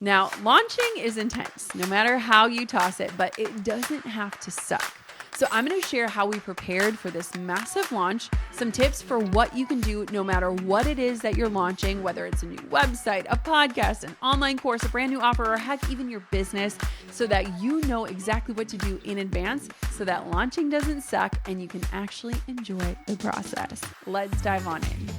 Now, launching is intense, no matter how you toss it, but it doesn't have to suck. So I'm going to share how we prepared for this massive launch, some tips for what you can do no matter what it is that you're launching, whether it's a new website, a podcast, an online course, a brand new offer, or heck, even your business, so that you know exactly what to do in advance so that launching doesn't suck and you can actually enjoy the process. Let's dive on in.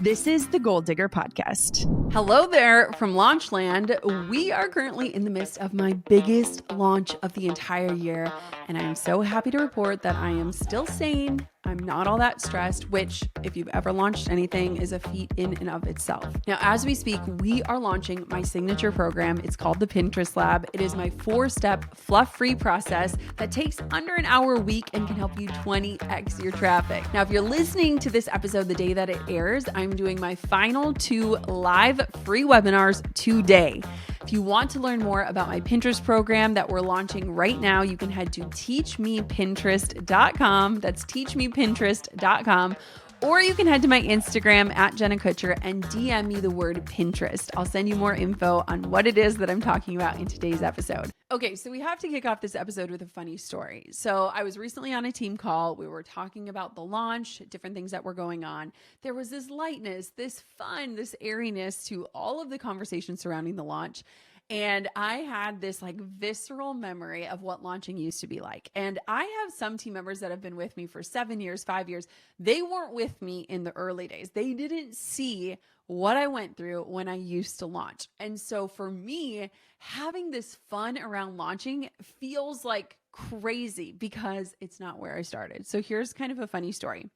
This is the Goal Digger Podcast. Hello there from Launchland. We are currently in the midst of my biggest launch of the entire year, and I am so happy to report that I am still sane. I'm not all that stressed, which, if you've ever launched anything, is a feat in and of itself. Now, as we speak, we are launching my signature program. It's called the Pinterest Lab. It is my 4-step fluff-free process that takes under an hour a week and can help you 20x your traffic. Now, if you're listening to this episode the day that it airs, I'm doing my final 2 live free webinars today. If you want to learn more about my Pinterest program that we're launching right now, you can head to teachmepinterest.com. That's teachmepinterest.com. Or you can head to my Instagram at Jenna Kutcher and DM me the word Pinterest. I'll send you more info on what it is that I'm talking about in today's episode. Okay, so we have to kick off this episode with a funny story. So I was recently on a team call. We were talking about the launch, different things that were going on. There was this lightness, this fun, this airiness to all of the conversations surrounding the launch. And I had this like visceral memory of what launching used to be like. And I have some team members that have been with me for 7 years, 5 years. They weren't with me in the early days. They didn't see what I went through when I used to launch. And so for me, having this fun around launching feels like crazy because it's not where I started. So here's kind of a funny story.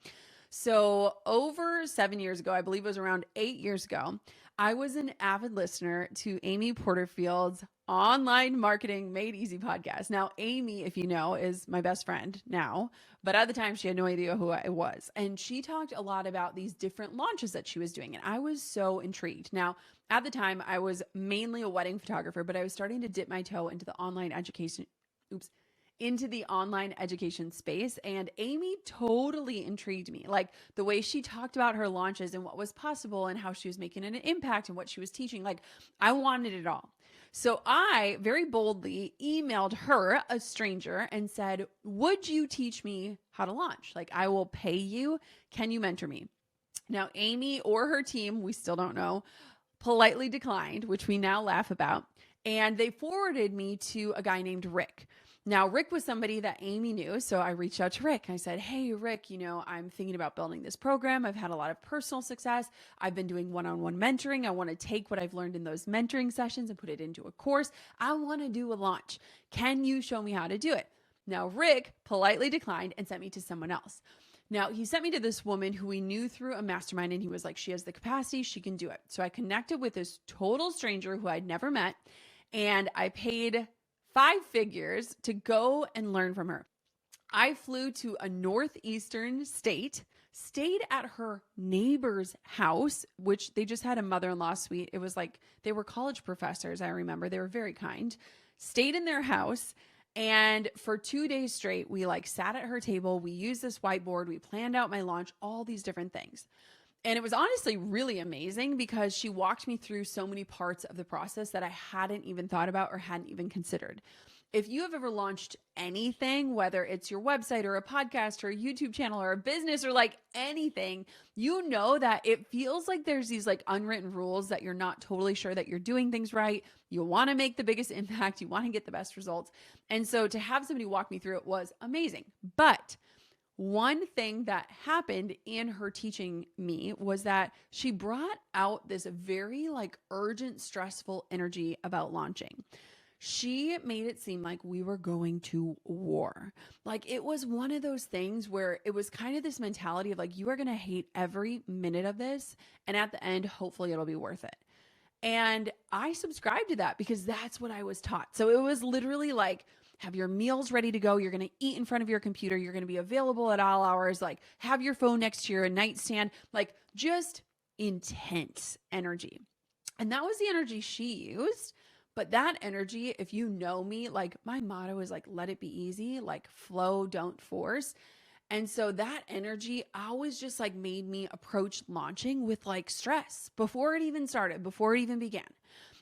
So over 7 years ago, I believe it was around 8 years ago, I was an avid listener to Amy Porterfield's Online Marketing Made Easy podcast. Now, Amy, if you know, is my best friend now, but at the time she had no idea who I was. And she talked a lot about these different launches that she was doing. And I was so intrigued. Now, at the time, I was mainly a wedding photographer, but I was starting to dip my toe into the online education space. And Amy totally intrigued me. Like the way she talked about her launches and what was possible and how she was making an impact and what she was teaching. Like I wanted it all. So I very boldly emailed her, a stranger, and said, would you teach me how to launch? Like I will pay you. Can you mentor me? Now, Amy or her team, we still don't know, politely declined, which we now laugh about. And they forwarded me to a guy named Rick. Now, Rick was somebody that Amy knew, so I reached out to Rick. I said, hey, Rick, I'm thinking about building this program. I've had a lot of personal success. I've been doing one-on-one mentoring. I want to take what I've learned in those mentoring sessions and put it into a course. I want to do a launch. Can you show me how to do it? Now, Rick politely declined and sent me to someone else. Now, he sent me to this woman who we knew through a mastermind, and he was like, she has the capacity, she can do it. So I connected with this total stranger who I'd never met, and I paid 5 figures to go and learn from her. I flew to a northeastern state, stayed at her neighbor's house, which they just had a mother-in-law suite. It was like they were college professors, I remember. They were very kind. Stayed in their house, and for 2 days straight, we sat at her table. We used this whiteboard. We planned out my launch, all these different things. And it was honestly really amazing because she walked me through so many parts of the process that I hadn't even thought about or hadn't even considered. If you have ever launched anything, whether it's your website or a podcast or a YouTube channel or a business or anything, you know that it feels like there's these unwritten rules that you're not totally sure that you're doing things right. You want to make the biggest impact. You want to get the best results. And so to have somebody walk me through it was amazing. But one thing that happened in her teaching me was that she brought out this very urgent, stressful energy about launching. She made it seem like we were going to war. It was one of those things where it was kind of this mentality of you are going to hate every minute of this. And at the end, hopefully it'll be worth it. And I subscribed to that because that's what I was taught. So it was literally have your meals ready to go. You're going to eat in front of your computer. You're going to be available at all hours. Have your phone next to your nightstand, just intense energy. And that was the energy she used. But that energy, if you know me, my motto is let it be easy, flow, don't force. And so that energy always just made me approach launching with stress before it even started, before it even began.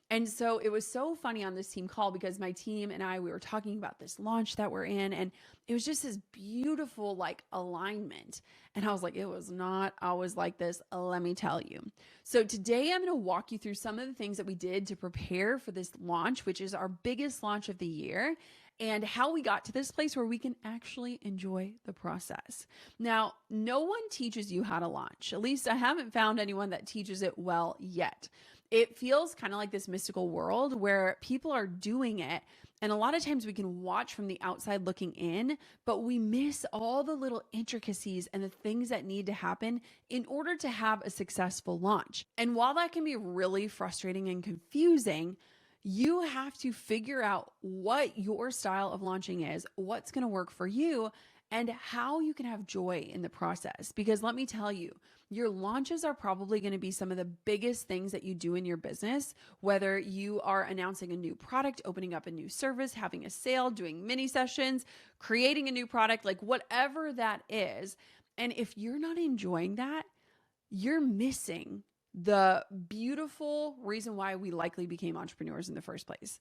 And so it was so funny on this team call because my team and I, we were talking about this launch that we're in, and it was just this beautiful like alignment. And I was like, it was not always like this, let me tell you. So today I'm going to walk you through some of the things that we did to prepare for this launch, which is our biggest launch of the year, and how we got to this place where we can actually enjoy the process. Now, no one teaches you how to launch. At least I haven't found anyone that teaches it well yet. It feels kind of like this mystical world where people are doing it. And a lot of times we can watch from the outside looking in, but we miss all the little intricacies and the things that need to happen in order to have a successful launch. And while that can be really frustrating and confusing, you have to figure out what your style of launching is, what's going to work for you, and how you can have joy in the process. Because let me tell you, your launches are probably going to be some of the biggest things that you do in your business, whether you are announcing a new product, opening up a new service, having a sale, doing mini sessions, creating a new product, like whatever that is. And if you're not enjoying that, you're missing the beautiful reason why we likely became entrepreneurs in the first place.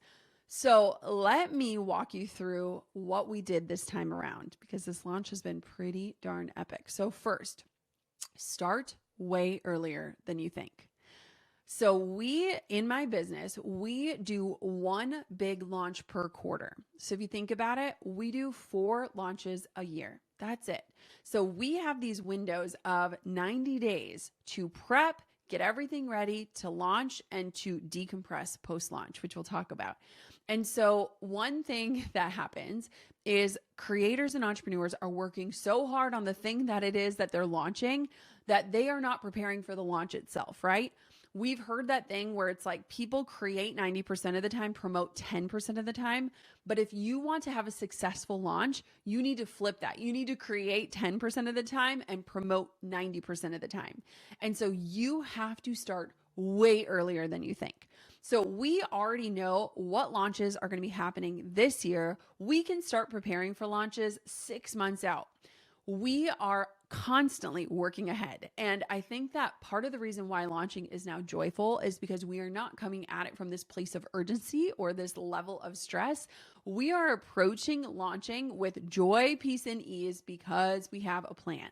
So let me walk you through what we did this time around, because this launch has been pretty darn epic. So first, start way earlier than you think. So in my business, we do one big launch per quarter. So if you think about it, we do 4 launches a year. That's it. So we have these windows of 90 days to prep, get everything ready to launch, and to decompress post-launch, which we'll talk about. And so one thing that happens is creators and entrepreneurs are working so hard on the thing that it is that they're launching that they are not preparing for the launch itself, right? We've heard that thing where it's like people create 90% of the time, promote 10% of the time. But if you want to have a successful launch, you need to flip that. You need to create 10% of the time and promote 90% of the time. And so you have to start way earlier than you think. So we already know what launches are going to be happening this year. We can start preparing for launches 6 months out. We are constantly working ahead. And I think that part of the reason why launching is now joyful is because we are not coming at it from this place of urgency or this level of stress. We are approaching launching with joy, peace, and ease because we have a plan.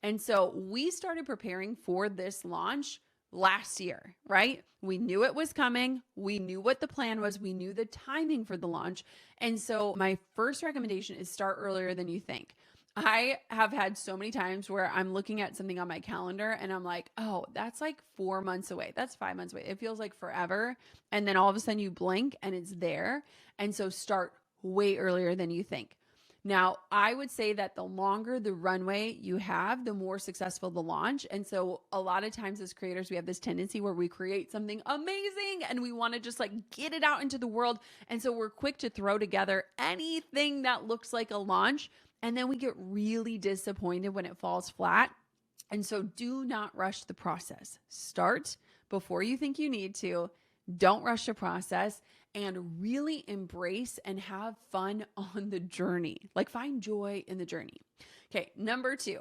And so we started preparing for this launch last year, right? We knew it was coming. We knew what the plan was. We knew the timing for the launch. And so my first recommendation is start earlier than you think. I have had so many times where I'm looking at something on my calendar and I'm like, oh, that's like 4 months away. That's 5 months away. It feels like forever. And then all of a sudden you blink and it's there. And so start way earlier than you think. Now, I would say that the longer the runway you have, the more successful the launch. And so a lot of times as creators, we have this tendency where we create something amazing and we want to just like get it out into the world. And so we're quick to throw together anything that looks like a launch. And then we get really disappointed when it falls flat. And so do not rush the process. Start before you think you need to. Don't rush the process, and really embrace and have fun on the journey. Like find joy in the journey. Okay, number 2.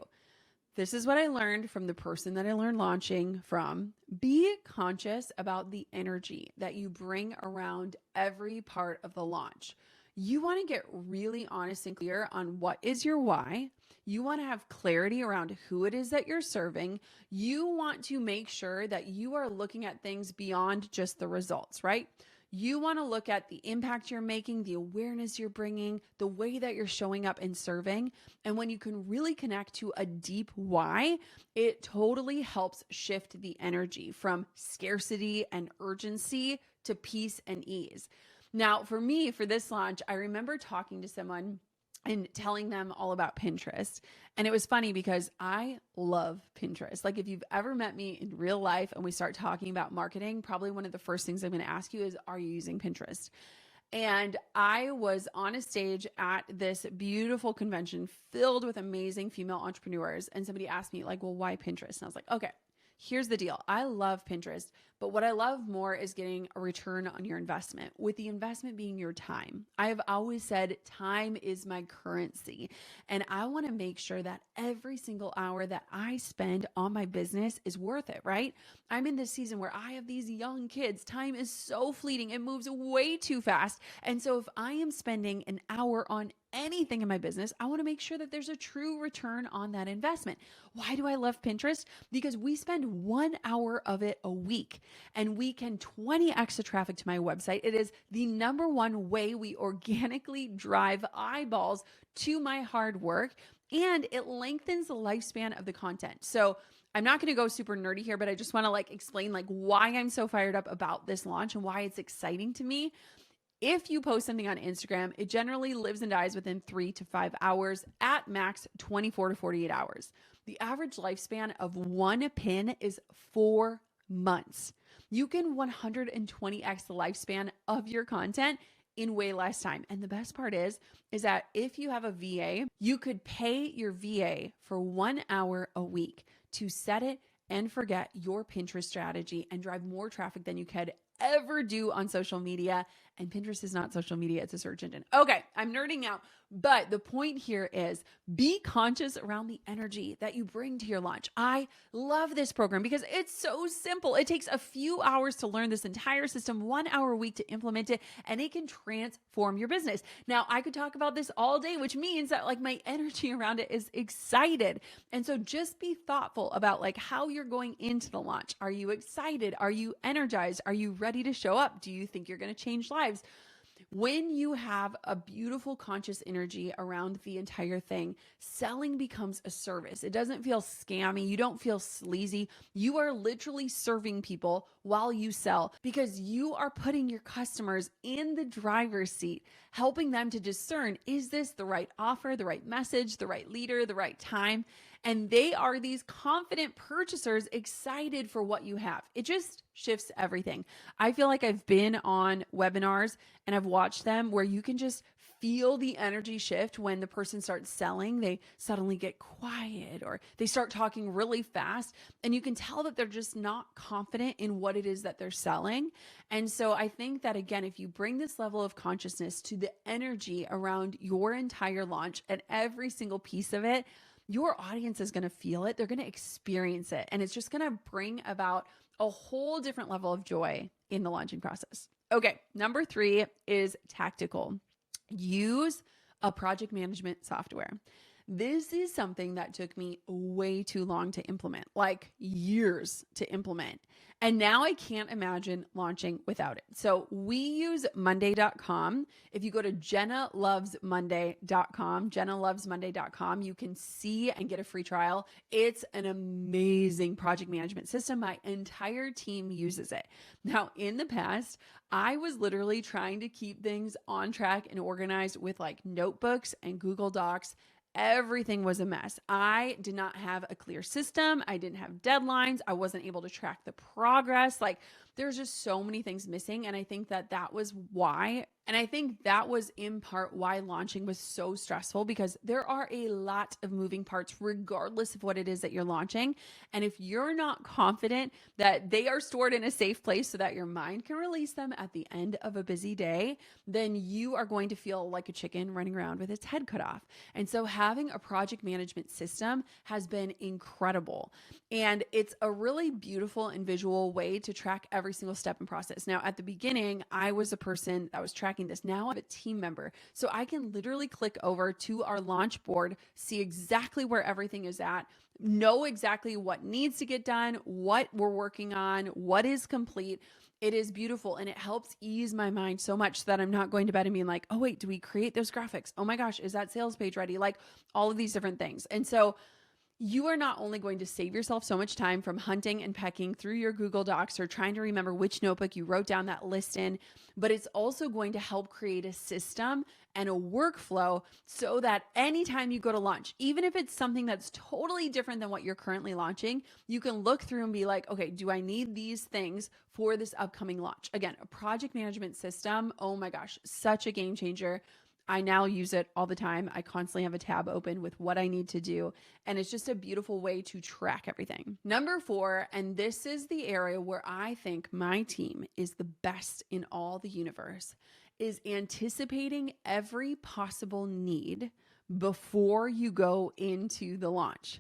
This is what I learned from the person that I learned launching from. Be conscious about the energy that you bring around every part of the launch. You want to get really honest and clear on what is your why. You want to have clarity around who it is that you're serving. You want to make sure that you are looking at things beyond just the results, right? You want to look at the impact you're making, the awareness you're bringing, the way that you're showing up and serving. And when you can really connect to a deep why, it totally helps shift the energy from scarcity and urgency to peace and ease. Now, for me, for this launch, I remember talking to someone and telling them all about Pinterest. And it was funny because I love Pinterest. Like if you've ever met me in real life and we start talking about marketing, probably one of the first things I'm going to ask you is, are you using Pinterest? And I was on a stage at this beautiful convention filled with amazing female entrepreneurs. And somebody asked me like, well, why Pinterest? And I was like, okay, here's the deal. I love Pinterest, but what I love more is getting a return on your investment, with the investment being your time. I have always said time is my currency, and I want to make sure that every single hour that I spend on my business is worth it, right? I'm in this season where I have these young kids. Time is so fleeting. It moves way too fast. And so if I am spending an hour on anything in my business, I want to make sure that there's a true return on that investment. Why do I love Pinterest? Because we spend 1 hour of it a week and we can 20x the traffic to my website. It is the number one way we organically drive eyeballs to my hard work, and it lengthens the lifespan of the content. So I'm not going to go super nerdy here, but I just want to explain why I'm so fired up about this launch and why it's exciting to me. If you post something on Instagram, it generally lives and dies within 3 to 5 hours, at max 24 to 48 hours. The average lifespan of one pin is 4 months. You can 120x the lifespan of your content in way less time. And the best part is that if you have a VA, you could pay your VA for 1 hour a week to set it and forget your Pinterest strategy and drive more traffic than you could ever do on social media. And Pinterest is not social media, it's a search engine. Okay, I'm nerding out, but the point here is be conscious around the energy that you bring to your launch. I love this program because it's so simple. It takes a few hours to learn this entire system, 1 hour a week to implement it, and it can transform your business. Now, I could talk about this all day, which means that my energy around it is excited. And so just be thoughtful about how you're going into the launch. Are you excited? Are you energized? Are you ready to show up? Do you think you're going to change lives? When you have a beautiful conscious energy around the entire thing, selling becomes a service. It doesn't feel scammy. You don't feel sleazy. You are literally serving people while you sell, because you are putting your customers in the driver's seat, helping them to discern, is this the right offer, the right message, the right leader, the right time? And they are these confident purchasers excited for what you have. It just shifts everything. I feel like I've been on webinars and I've watched them where you can just feel the energy shift when the person starts selling. They suddenly get quiet or they start talking really fast, and you can tell that they're just not confident in what it is that they're selling. And so I think that, again, if you bring this level of consciousness to the energy around your entire launch and every single piece of it, your audience is going to feel it. They're going to experience it. And it's just going to bring about a whole different level of joy in the launching process. Okay, number 3 is tactical. Use a project management software. This is something that took me way too long to implement, years to implement. And now I can't imagine launching without it. So we use Monday.com. If you go to JennaLovesMonday.com, JennaLovesMonday.com, you can see and get a free trial. It's an amazing project management system. My entire team uses it. Now, in the past, I was literally trying to keep things on track and organized with notebooks and Google Docs. Everything was a mess. I did not have a clear system. I didn't have deadlines. I wasn't able to track the progress. There's just so many things missing. And I think that was why. And I think that was in part why launching was so stressful, because there are a lot of moving parts regardless of what it is that you're launching. And if you're not confident that they are stored in a safe place so that your mind can release them at the end of a busy day, then you are going to feel like a chicken running around with its head cut off. And so having a project management system has been incredible. And it's a really beautiful and visual way to track every single step and process. Now, at the beginning, I was a person that was tracking this. Now I'm a team member. So I can literally click over to our launch board, see exactly where everything is at, know exactly what needs to get done, what we're working on, what is complete. It is beautiful, and it helps ease my mind so much that I'm not going to bed and being oh wait, do we create those graphics? Oh my gosh, is that sales page ready? All of these different things. And so you are not only going to save yourself so much time from hunting and pecking through your Google Docs or trying to remember which notebook you wrote down that list in, but it's also going to help create a system and a workflow so that anytime you go to launch, even if it's something that's totally different than what you're currently launching, you can look through and be okay, do I need these things for this upcoming launch? Again, a project management system, oh my gosh, such a game changer. I now use it all the time. I constantly have a tab open with what I need to do. And it's just a beautiful way to track everything. Number 4, and this is the area where I think my team is the best in all the universe, is anticipating every possible need before you go into the launch.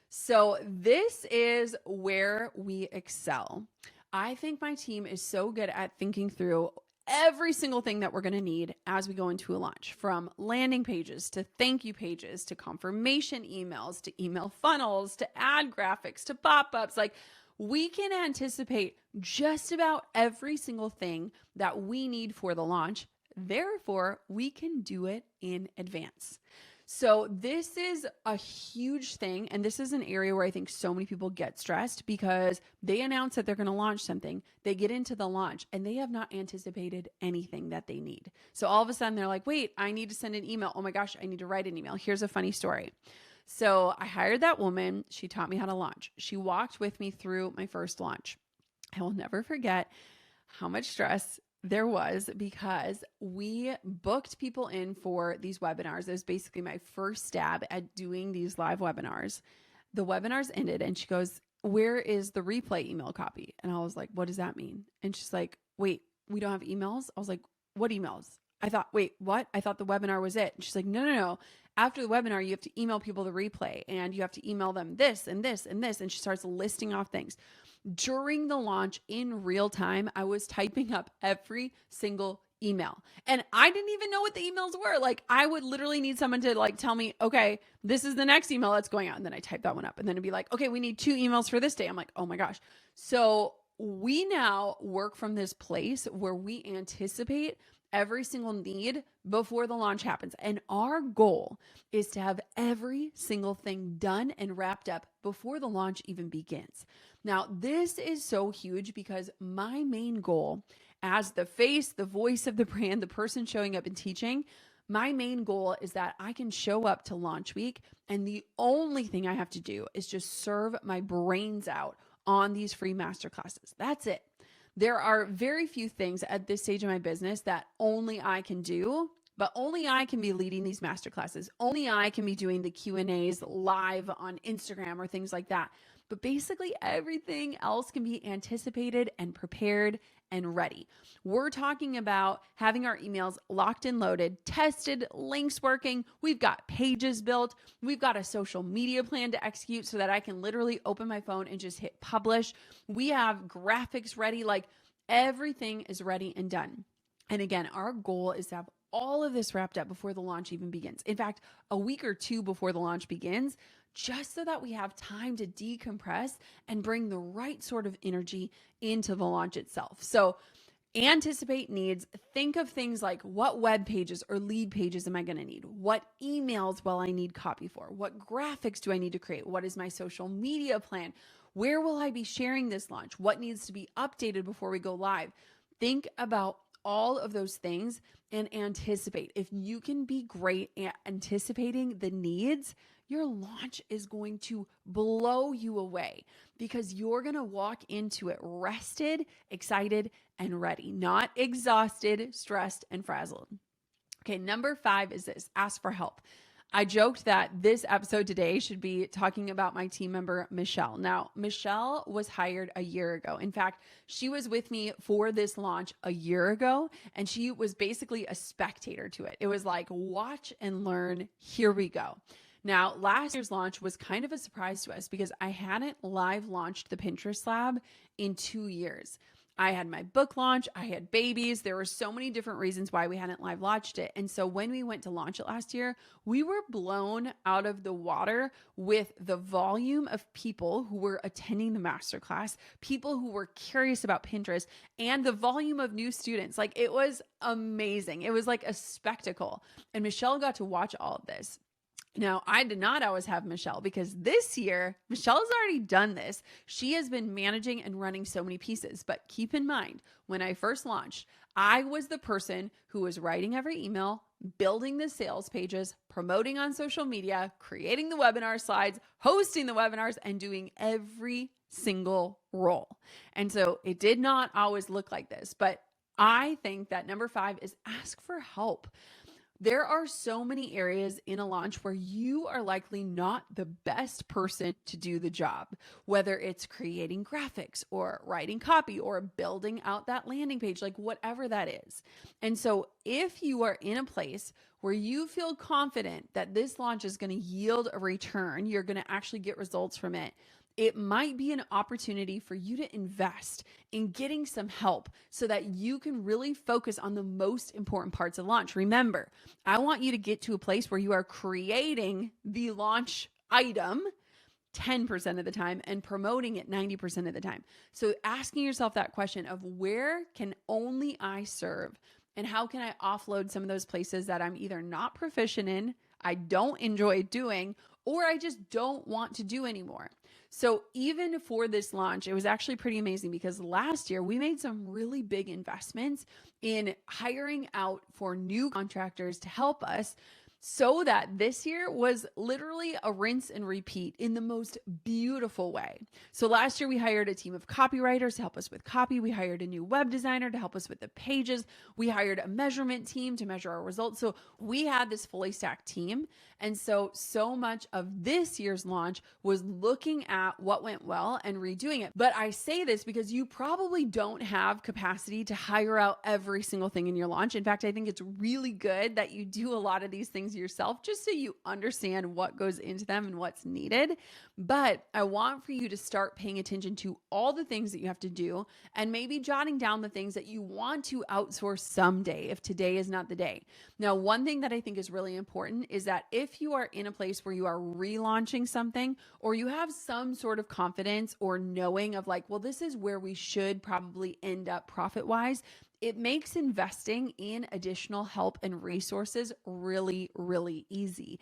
So this is where we excel. I think my team is so good at thinking through every single thing that we're going to need as we go into a launch, from landing pages to thank you pages to confirmation emails to email funnels to ad graphics to pop-ups. Like, we can anticipate just about every single thing that we need for the launch. Therefore, we can do it in advance. So this is a huge thing. And this is an area where I think so many people get stressed because they announce that they're going to launch something. They get into the launch and they have not anticipated anything that they need. So all of a sudden they're like, wait, I need to send an email. Oh my gosh, I need to write an email. Here's a funny story. So I hired that woman. She taught me how to launch. She walked with me through my first launch. I will never forget how much stress there was because we booked people in for these webinars. It was basically my first stab at doing these live webinars. The webinars ended and she goes, where is the replay email copy? And I was like, what does that mean? And she's like, wait, we don't have emails? I was like, what emails? I thought, wait, what? I thought the webinar was it. And she's like, no. After the webinar, you have to email people the replay and you have to email them this and this and this. And she starts listing off things. During the launch in real time, I was typing up every single email and I didn't even know what the emails were. Like, I would literally need someone to like tell me, okay, this is the next email that's going out. And then I type that one up and then it'd be like, okay, we need 2 emails for this day. I'm like, oh my gosh. So we now work from this place where we anticipate every single need before the launch happens. And our goal is to have every single thing done and wrapped up before the launch even begins. Now, this is so huge because my main goal as the face, the voice of the brand, the person showing up and teaching, my main goal is that I can show up to launch week and the only thing I have to do is just serve my brains out on these free masterclasses. That's it. There are very few things at this stage of my business that only I can do, but only I can be leading these masterclasses. Only I can be doing the Q&As live on Instagram or things like that. But basically everything else can be anticipated and prepared and ready. We're talking about having our emails locked and loaded, tested, links working. We've got pages built. We've got a social media plan to execute so that I can literally open my phone and just hit publish. We have graphics ready. Like, everything is ready and done. And again, our goal is to have all of this wrapped up before the launch even begins. In fact, a week or 2 before the launch begins, just so that we have time to decompress and bring the right sort of energy into the launch itself. So anticipate needs. Think of things like, what web pages or lead pages am I going to need? What emails will I need copy for? What graphics do I need to create? What is my social media plan? Where will I be sharing this launch? What needs to be updated before we go live? Think about all of those things and anticipate. If you can be great at anticipating the needs, your launch is going to blow you away because you're going to walk into it rested, excited, and ready, not exhausted, stressed, and frazzled. Okay, number 5 is this: ask for help. I joked that this episode today should be talking about my team member, Michelle. Now, Michelle was hired a year ago. In fact, she was with me for this launch a year ago, and she was basically a spectator to it. It was like, watch and learn. Here we go. Now, last year's launch was kind of a surprise to us because I hadn't live launched the Pinterest Lab in 2 years. I had my book launch, I had babies. There were so many different reasons why we hadn't live launched it. And so when we went to launch it last year, we were blown out of the water with the volume of people who were attending the masterclass, people who were curious about Pinterest, and the volume of new students. Like, it was amazing. It was like a spectacle. And Michelle got to watch all of this. Now, I did not always have Michelle because this year, Michelle has already done this. She has been managing and running so many pieces. But keep in mind, when I first launched, I was the person who was writing every email, building the sales pages, promoting on social media, creating the webinar slides, hosting the webinars, and doing every single role. And so it did not always look like this. But I think that number 5 is ask for help. There are so many areas in a launch where you are likely not the best person to do the job, whether it's creating graphics or writing copy or building out that landing page, like whatever that is. And so if you are in a place where you feel confident that this launch is going to yield a return, you're going to actually get results from it, it might be an opportunity for you to invest in getting some help so that you can really focus on the most important parts of launch. Remember, I want you to get to a place where you are creating the launch item 10% of the time and promoting it 90% of the time. So asking yourself that question of where can only I serve, and how can I offload some of those places that I'm either not proficient in, I don't enjoy doing, or I just don't want to do anymore. So even for this launch, it was actually pretty amazing because last year we made some really big investments in hiring out for new contractors to help us, so that this year was literally a rinse and repeat in the most beautiful way. So last year we hired a team of copywriters to help us with copy. We hired a new web designer to help us with the pages. We hired a measurement team to measure our results. So we had this fully stacked team. And so much of this year's launch was looking at what went well and redoing it. But I say this because you probably don't have capacity to hire out every single thing in your launch. In fact, I think it's really good that you do a lot of these things yourself just so you understand what goes into them and what's needed. But I want for you to start paying attention to all the things that you have to do and maybe jotting down the things that you want to outsource someday if today is not the day. Now, one thing that I think is really important is that if you are in a place where you are relaunching something, or you have some sort of confidence or knowing of like, well, this is where we should probably end up profit-wise, it makes investing in additional help and resources really, really easy.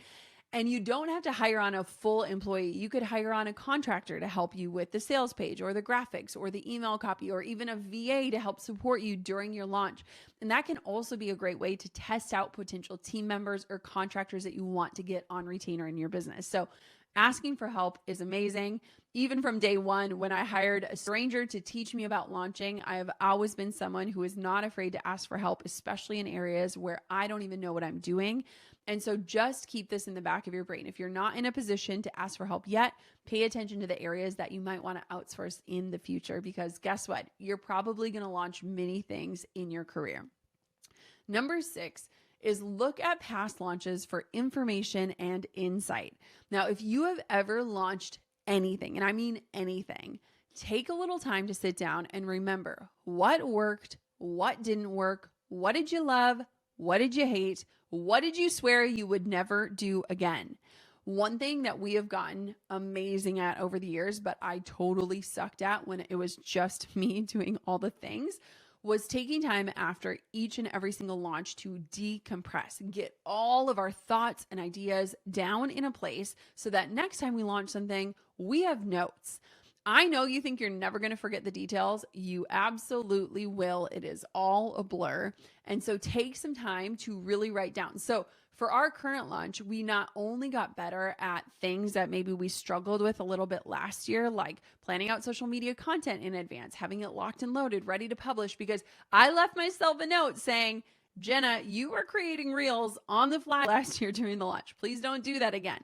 And you don't have to hire on a full employee. You could hire on a contractor to help you with the sales page or the graphics or the email copy, or even a VA to help support you during your launch. And that can also be a great way to test out potential team members or contractors that you want to get on retainer in your business. So asking for help is amazing. Even from day one, when I hired a stranger to teach me about launching, I have always been someone who is not afraid to ask for help, especially in areas where I don't even know what I'm doing. And so just keep this in the back of your brain. If you're not in a position to ask for help yet, pay attention to the areas that you might want to outsource in the future, because guess what? You're probably going to launch many things in your career. Number 6 is look at past launches for information and insight. Now, if you have ever launched anything, and I mean anything, take a little time to sit down and remember what worked, what didn't work, what did you love, what did you hate, what did you swear you would never do again. One thing that we have gotten amazing at over the years, but I totally sucked at when it was just me doing all the things, was taking time after each and every single launch to decompress, get all of our thoughts and ideas down in a place so that next time we launch something, we have notes. I know you think you're never going to forget the details. You absolutely will. It is all a blur. And so take some time to really write down. So for our current launch, we not only got better at things that maybe we struggled with a little bit last year, like planning out social media content in advance, having it locked and loaded, ready to publish, because I left myself a note saying, Jenna, you were creating reels on the fly last year during the launch. Please don't do that again.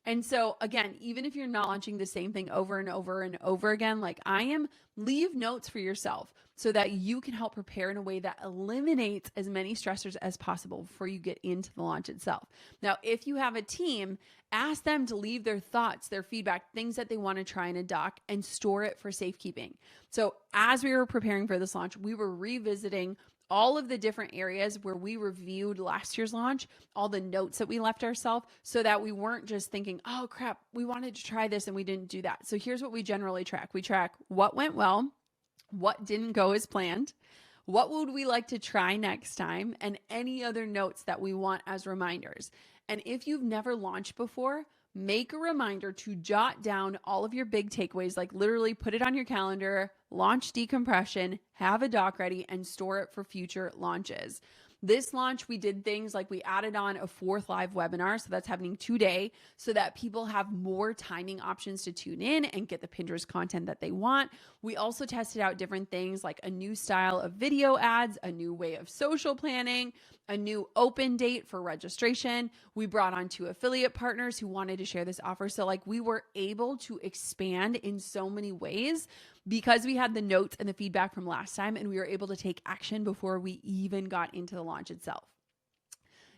And so again, even if you're not launching the same thing over and over and over again, like I am, leave notes for yourself so that you can help prepare in a way that eliminates as many stressors as possible before you get into the launch itself. Now, if you have a team, ask them to leave their thoughts, their feedback, things that they want to try and adopt, and store it for safekeeping. So as we were preparing for this launch, we were revisiting all of the different areas where we reviewed last year's launch, all the notes that we left ourselves, so that we weren't just thinking, oh crap, we wanted to try this and we didn't do that. So here's what we generally track. We track what went well, what didn't go as planned, what would we like to try next time, and any other notes that we want as reminders. And if you've never launched before, make a reminder to jot down all of your big takeaways, like literally put it on your calendar, launch decompression, have a doc ready, and store it for future launches. This launch, we did things like we added on a 4th live webinar. So that's happening today so that people have more timing options to tune in and get the Pinterest content that they want. We also tested out different things like a new style of video ads, a new way of social planning, a new open date for registration. We brought on 2 affiliate partners who wanted to share this offer. So like we were able to expand in so many ways because we had the notes and the feedback from last time, and we were able to take action before we even got into the launch itself.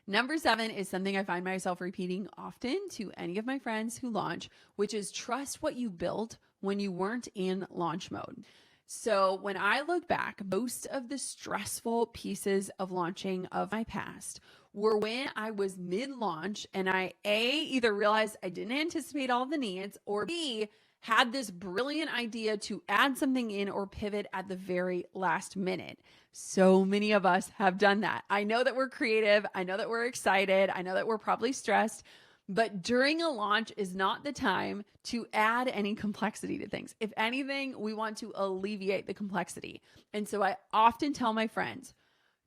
Number 7 is something I find myself repeating often to any of my friends who launch, which is trust what you built when you weren't in launch mode. So when I look back, most of the stressful pieces of launching of my past were when I was mid-launch and I either realized I didn't anticipate all the needs, or B, had this brilliant idea to add something in or pivot at the very last minute. So many of us have done that. I know that we're creative. I know that we're excited. I know that we're probably stressed, but during a launch is not the time to add any complexity to things. If anything, we want to alleviate the complexity. And so I often tell my friends,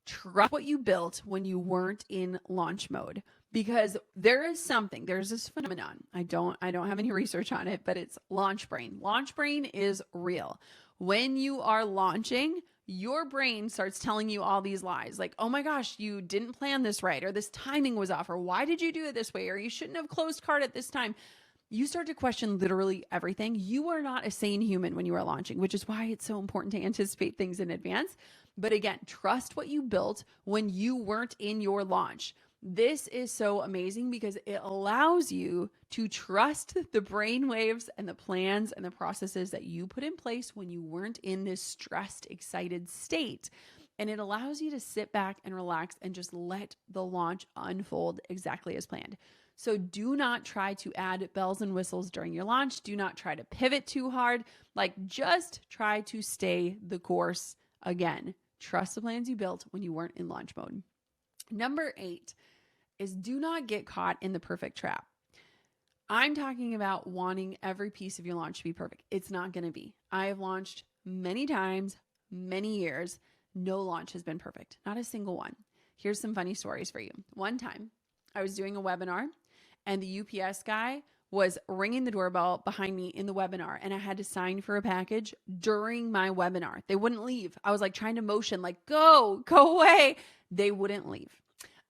trust what you built when you weren't in launch mode, because there's this phenomenon. I don't have any research on it, but it's launch brain. Launch brain is real. When you are launching, your brain starts telling you all these lies like, oh my gosh, you didn't plan this right, or this timing was off, or why did you do it this way, or you shouldn't have closed cart at this time. You start to question literally everything. You are not a sane human when you are launching, which is why it's so important to anticipate things in advance. But again, trust what you built when you weren't in your launch. This is so amazing because it allows you to trust the brain waves and the plans and the processes that you put in place when you weren't in this stressed, excited state. And it allows you to sit back and relax and just let the launch unfold exactly as planned. So do not try to add bells and whistles during your launch. Do not try to pivot too hard. Like, just try to stay the course. Again, trust the plans you built when you weren't in launch mode. Number 8 is do not get caught in the perfect trap. I'm talking about wanting every piece of your launch to be perfect. It's not going to be. I have launched many times, many years. No launch has been perfect. Not a single one. Here's some funny stories for you. One time I was doing a webinar and the UPS guy was ringing the doorbell behind me in the webinar, and I had to sign for a package during my webinar. They wouldn't leave. I was like trying to motion, like, go away. They wouldn't leave.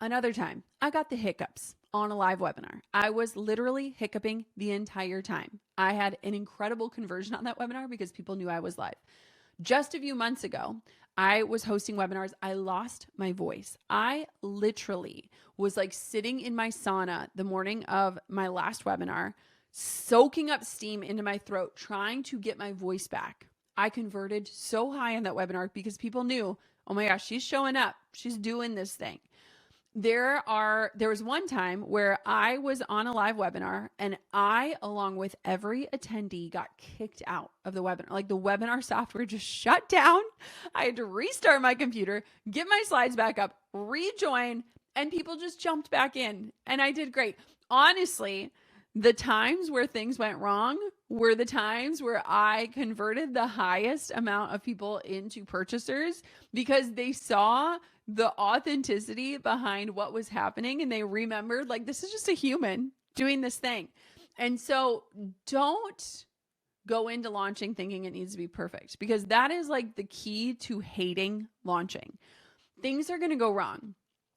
Another time, I got the hiccups on a live webinar. I was literally hiccuping the entire time. I had an incredible conversion on that webinar because people knew I was live. Just a few months ago, I was hosting webinars. I lost my voice. I literally was like sitting in my sauna the morning of my last webinar, soaking up steam into my throat, trying to get my voice back. I converted so high on that webinar because people knew, oh my gosh, she's showing up. She's doing this thing. There was one time where I was on a live webinar and I, along with every attendee, got kicked out of the webinar. Like, the webinar software just shut down. I had to restart my computer, get my slides back up, rejoin, and people just jumped back in. And I did great. Honestly, the times where things went wrong were the times where I converted the highest amount of people into purchasers because they saw the authenticity behind what was happening and they remembered, like, this is just a human doing this thing. And so don't go into launching thinking it needs to be perfect, because that is like the key to hating launching. Things are going to go wrong.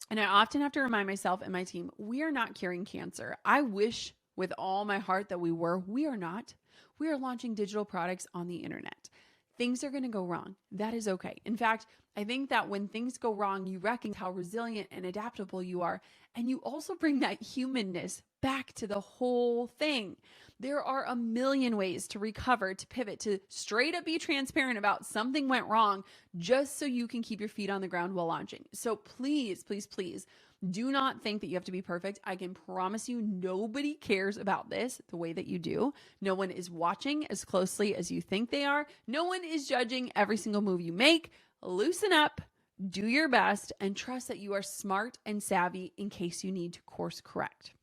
And I often have to remind myself and my team, we are not curing cancer. I wish with all my heart that we were. We are not. We are launching digital products on the internet. Things are going to go wrong. That is okay. In fact, I think that when things go wrong, you recognize how resilient and adaptable you are. And you also bring that humanness back to the whole thing. There are a million ways to recover, to pivot, to straight up be transparent about something went wrong, just so you can keep your feet on the ground while launching. So please, please, please do not think that you have to be perfect. I can promise you nobody cares about this the way that you do. No one is watching as closely as you think they are. No one is judging every single move you make. Loosen up, do your best, and trust that you are smart and savvy in case you need to course correct.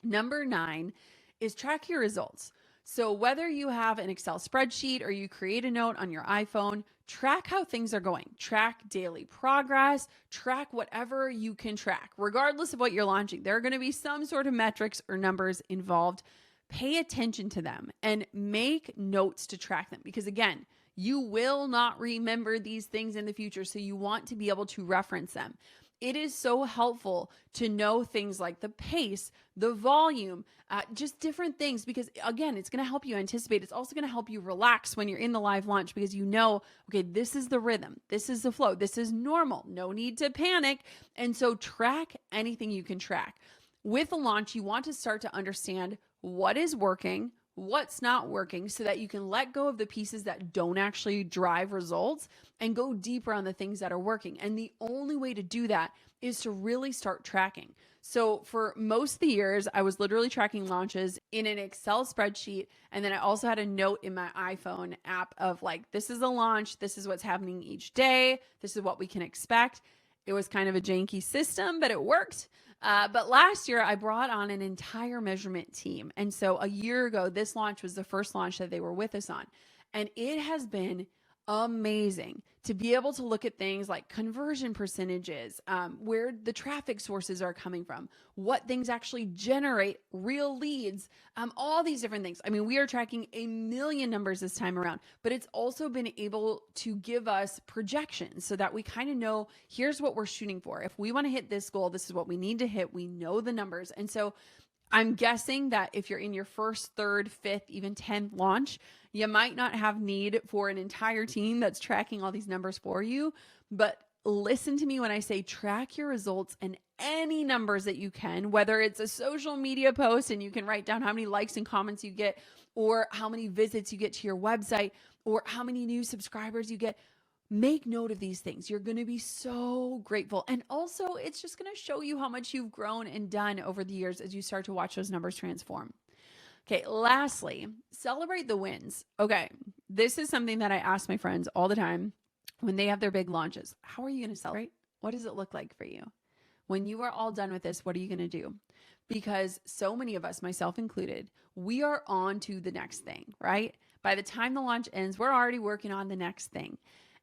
Number 9 is track your results. So whether you have an Excel spreadsheet or you create a note on your iPhone, track how things are going. Track daily progress, track whatever you can track. Regardless of what you're launching, there are going to be some sort of metrics or numbers involved. Pay attention to them and make notes to track them, because again, you will not remember these things in the future, so you want to be able to reference them. It is so helpful to know things like the pace, the volume, just different things, because again, it's going to help you anticipate. It's also going to help you relax when you're in the live launch, because you know, okay, this is the rhythm. This is the flow. This is normal. No need to panic. And so track anything you can track. With a launch, you want to start to understand what is working, what's not working, so that you can let go of the pieces that don't actually drive results and go deeper on the things that are working. And the only way to do that is to really start tracking. So for most of the years, I was literally tracking launches in an Excel spreadsheet. And then I also had a note in my iPhone app of like, this is a launch. This is what's happening each day. This is what we can expect. It was kind of a janky system, but it worked. But last year I brought on an entire measurement team. And so a year ago, this launch was the first launch that they were with us on. And it has been amazing to be able to look at things like conversion percentages, where the traffic sources are coming from, what things actually generate real leads, all these different things. I mean, we are tracking a million numbers this time around, but it's also been able to give us projections so that we kind of know, here's what we're shooting for. If we want to hit this goal, this is what we need to hit. We know the numbers. And so I'm guessing that if you're in your first, third, fifth, even 10th launch, you might not have need for an entire team that's tracking all these numbers for you. But listen to me when I say track your results and any numbers that you can, whether it's a social media post and you can write down how many likes and comments you get, or how many visits you get to your website, or how many new subscribers you get. Make note of these things. You're going to be so grateful. And also, it's just going to show you how much you've grown and done over the years as you start to watch those numbers transform. Okay, lastly, celebrate the wins. Okay, this is something that I ask my friends all the time when they have their big launches. How are you going to celebrate? What does it look like for you? When you are all done with this, what are you going to do? Because so many of us, myself included, we are on to the next thing, right? By the time the launch ends, we're already working on the next thing.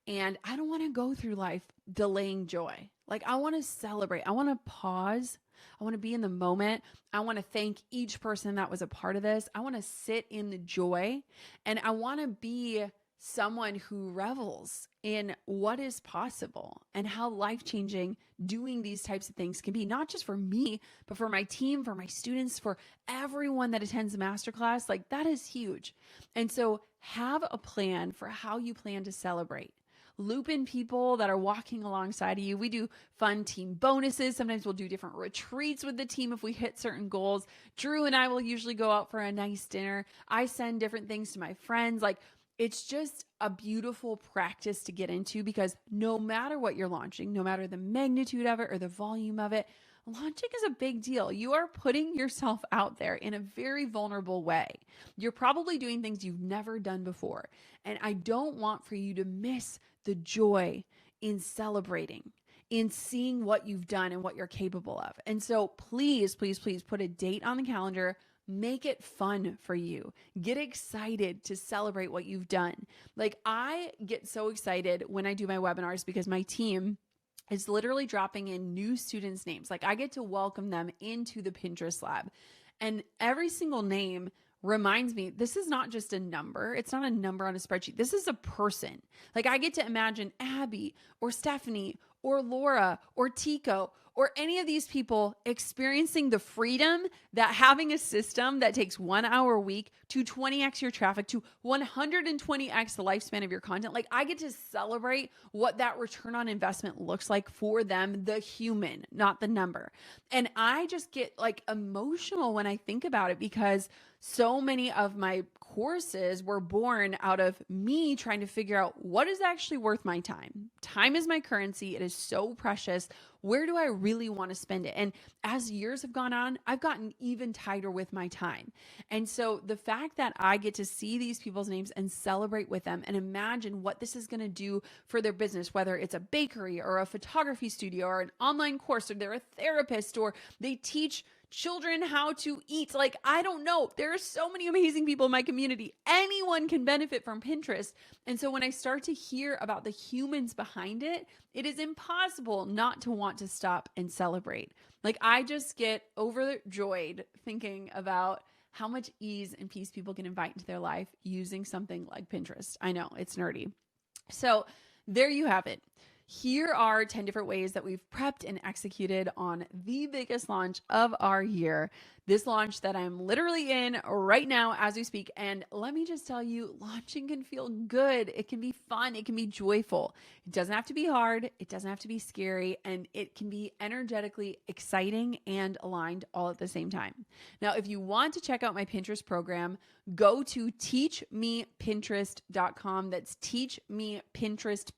And I don't want to go through life delaying joy. Like, I want to celebrate. I want to pause. I want to be in the moment. I want to thank each person that was a part of this. I want to sit in the joy, and I want to be someone who revels in what is possible and how life-changing doing these types of things can be, not just for me, but for my team, for my students, for everyone that attends the masterclass. Like, that is huge. And so have a plan for how you plan to celebrate. Loop in people that are walking alongside of you. We do fun team bonuses. Sometimes we'll do different retreats with the team if we hit certain goals. Drew and I will usually go out for a nice dinner. I send different things to my friends. Like, it's just a beautiful practice to get into, because no matter what you're launching, no matter the magnitude of it or the volume of it, launching is a big deal. You are putting yourself out there in a very vulnerable way. You're probably doing things you've never done before. And I don't want for you to miss the joy in celebrating, in seeing what you've done and what you're capable of. And so please, please, please put a date on the calendar. Make it fun for you. Get excited to celebrate what you've done. Like, I get so excited when I do my webinars, because my team is literally dropping in new students' names. Like, I get to welcome them into the Pinterest lab. And every single name reminds me, this is not just a number. It's not a number on a spreadsheet. This is a person. Like, I get to imagine Abby or Stephanie or Laura or Tico or any of these people experiencing the freedom that having a system that takes 1 hour a week to 20x your traffic, to 120x the lifespan of your content. Like, I get to celebrate what that return on investment looks like for them, the human, not the number. And I just get like emotional when I think about it, because so many of my courses were born out of me trying to figure out what is actually worth my time. Time is my currency. It is so precious. Where do I really want to spend it? And as years have gone on, I've gotten even tighter with my time. And so the fact that I get to see these people's names and celebrate with them and imagine what this is going to do for their business, whether it's a bakery or a photography studio or an online course, or they're a therapist, or they teach children how to eat. Like, I don't know. There are so many amazing people in my community. Anyone can benefit from Pinterest. And so when I start to hear about the humans behind it, it is impossible not to want to stop and celebrate. Like, I just get overjoyed thinking about how much ease and peace people can invite into their life using something like Pinterest. I know, it's nerdy. So there you have it. Here are 10 different ways that we've prepped and executed on the biggest launch of our year. This launch that I'm literally in right now as we speak. And let me just tell you, launching can feel good. It can be fun. It can be joyful. It doesn't have to be hard. It doesn't have to be scary. And it can be energetically exciting and aligned all at the same time. Now, if you want to check out my Pinterest program, go to teachmepinterest.com. That's teachmepinterest,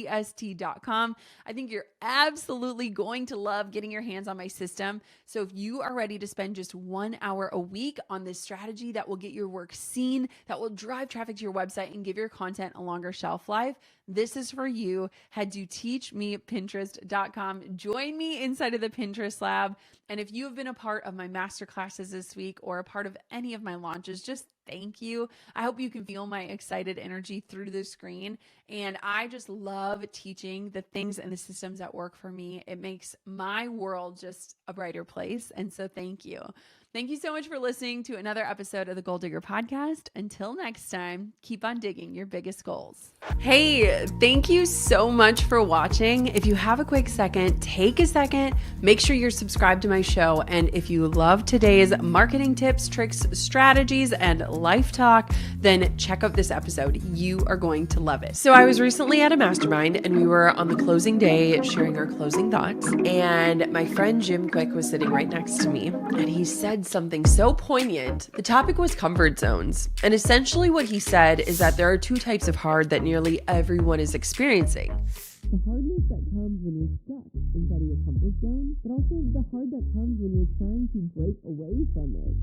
Pinterest.com. I think you're absolutely going to love getting your hands on my system. So if you are ready to spend just 1 hour a week on this strategy that will get your work seen, that will drive traffic to your website and give your content a longer shelf life, this is for you. Head to teachmepinterest.com. Join me inside of the Pinterest lab. And if you have been a part of my masterclasses this week or a part of any of my launches, just thank you. I hope you can feel my excited energy through the screen. And I just love teaching the things and the systems that work for me. It makes my world just a brighter place. And so thank you. Thank you so much for listening to another episode of the Goal Digger Podcast. Until next time, keep on digging your biggest goals. Hey, thank you so much for watching. If you have a quick second, take a second, make sure you're subscribed to my show. And if you love today's marketing tips, tricks, strategies, and life talk, then check out this episode. You are going to love it. So I was recently at a mastermind and we were on the closing day sharing our closing thoughts. And my friend Jim Quick was sitting right next to me and he said something so poignant. The topic was comfort zones. And essentially what he said is that there are two types of hard that nearly everyone is experiencing. The hardness that comes when you're stuck inside of your comfort zone, but also the hard that comes when you're trying to break away from it.